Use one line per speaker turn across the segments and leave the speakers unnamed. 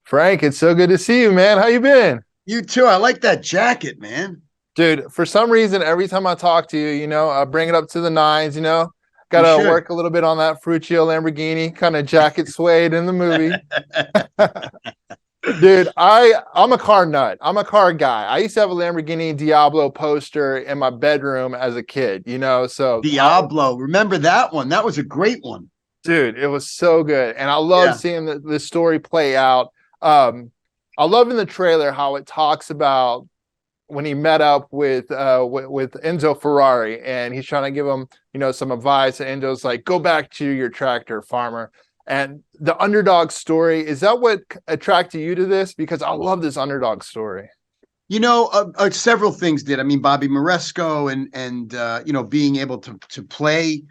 Frank, it's so good to see you, man. How you been?
You too. I like that jacket, man.
Dude, for some reason, every time I talk to you, I bring it up to the nines,
You
gotta
should.
work a little bit on that Ferruccio Lamborghini kind of jacket suede in the movie. Dude, I'm a car nut. I'm a car guy. I used to have a Lamborghini Diablo poster in my bedroom as a kid,
Diablo. Remember that one? That was a great one.
dude, it was so good. And I love
Yeah.
seeing the story play out. I love in the trailer how it talks about when he met up with Enzo Ferrari, and he's trying to give him, some advice, and Enzo's like, go back to your tractor, farmer. And the underdog story, is that what attracted you to this? Because I love this underdog story.
Several things did. I mean, Bobby Moresco and being able to play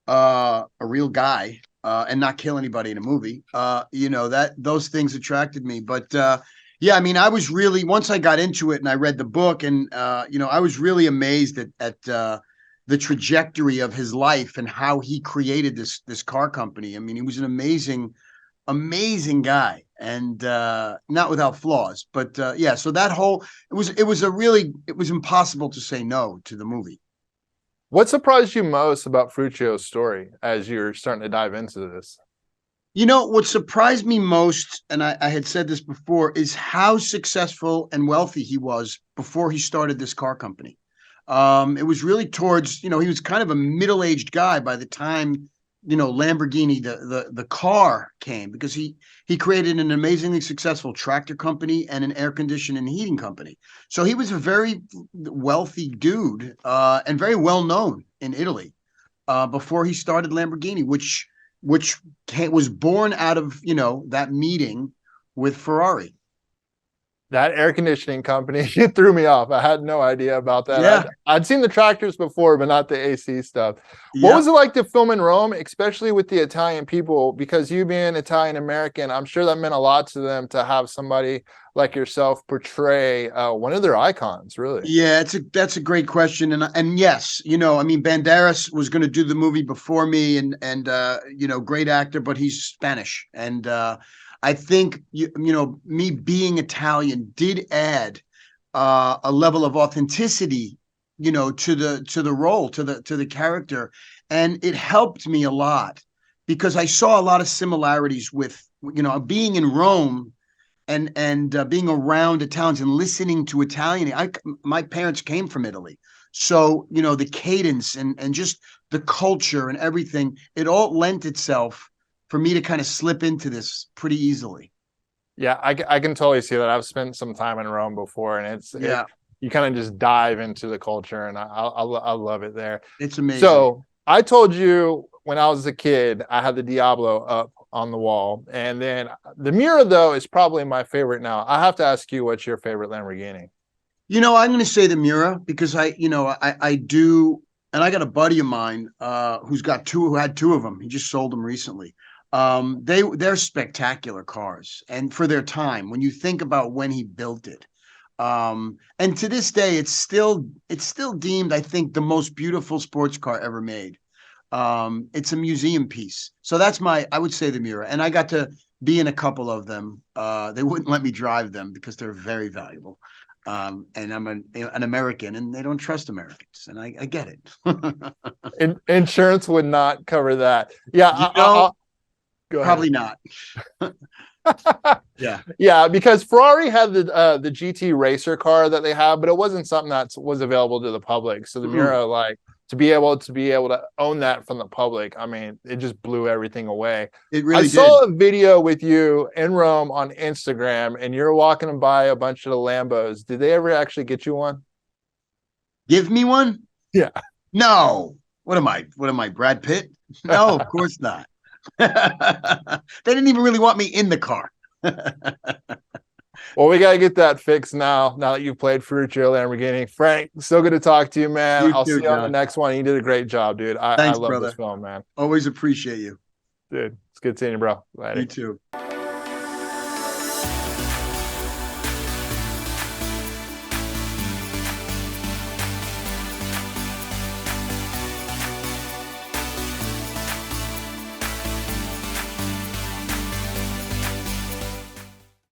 a real guy and not kill anybody in a movie. That those things attracted me. But yeah, I mean, I was really once I got into it and I read the book, and I was really amazed at the trajectory of his life and how he created this car company. I mean, he was an amazing guy, and not without flaws. But yeah, so that whole it was impossible to say no to the movie.
What surprised you most about Fruccio's story as you're starting to dive into this?
What surprised me most, and I had said this before, is how successful and wealthy he was before he started this car company. It was really towards, he was kind of a middle-aged guy by the time, Lamborghini, the car came, because he created an amazingly successful tractor company and an air conditioning and heating company. So he was a very wealthy dude, and very well known in Italy, before he started Lamborghini, which was born out of that meeting with Ferrari.
That air conditioning company, it threw me off. I had no idea about that.
Yeah,
I'd seen the tractors before, but not the AC stuff. What
yeah.
was it like to film in Rome, especially with the Italian people? Because you being Italian American, I'm sure that meant a lot to them to have somebody like yourself portray one of their icons, really.
Yeah, that's a great question, and yes, I mean, Banderas was going to do the movie before me, and great actor, but he's Spanish, and I think me being Italian did add a level of authenticity, to the role, to the character, and it helped me a lot because I saw a lot of similarities with being in Rome and being around Italians and listening to Italian. My parents came from Italy, so the cadence and just the culture and everything, it all lent itself for me to kind of slip into this pretty easily.
Yeah, I can totally see that. I've spent some time in Rome before, and
Yeah,
you kind of just dive into the culture, and I love it there.
it's amazing.
So I told you when I was a kid, I had the Diablo up on the wall, and then the Mira though is probably my favorite now. I have to ask you, what's your favorite Lamborghini?
I'm going to say the Mura because I do, and I got a buddy of mine who had two of them. He just sold them recently. They're spectacular cars, and for their time, when you think about when he built it, and to this day, it's still deemed, I think, the most beautiful sports car ever made. It's a museum piece, so I would say the Mura, and I got to be in a couple of them. They wouldn't let me drive them because they're very valuable. And I'm an American, and they don't trust Americans, and I get it.
Insurance would not cover that. Yeah,
you know,
go ahead.
Probably not. Yeah.
Yeah, because Ferrari had the GT racer car that they have, but it wasn't something that was available to the public. So the Mira, like to be able to own that from the public, I mean, it just blew everything away.
It
I
really
saw
did.
a video with you in Rome on Instagram, and you're walking by a bunch of the Lambos. Did they ever actually get you one?
Give me one?
Yeah.
No. What am I? What am I, Brad Pitt? No, of course not. They didn't even really want me in the car.
Well, we got to get that fixed now that you've played Ferruccio Lamborghini. Frank, so good to talk to you, man.
You
I'll
too,
see you on the
John.
next one. You did a great job, dude. I
Thanks,
love this
brother.
film, man.
Always appreciate you.
Dude, it's good seeing you, bro.
You
Later.
too.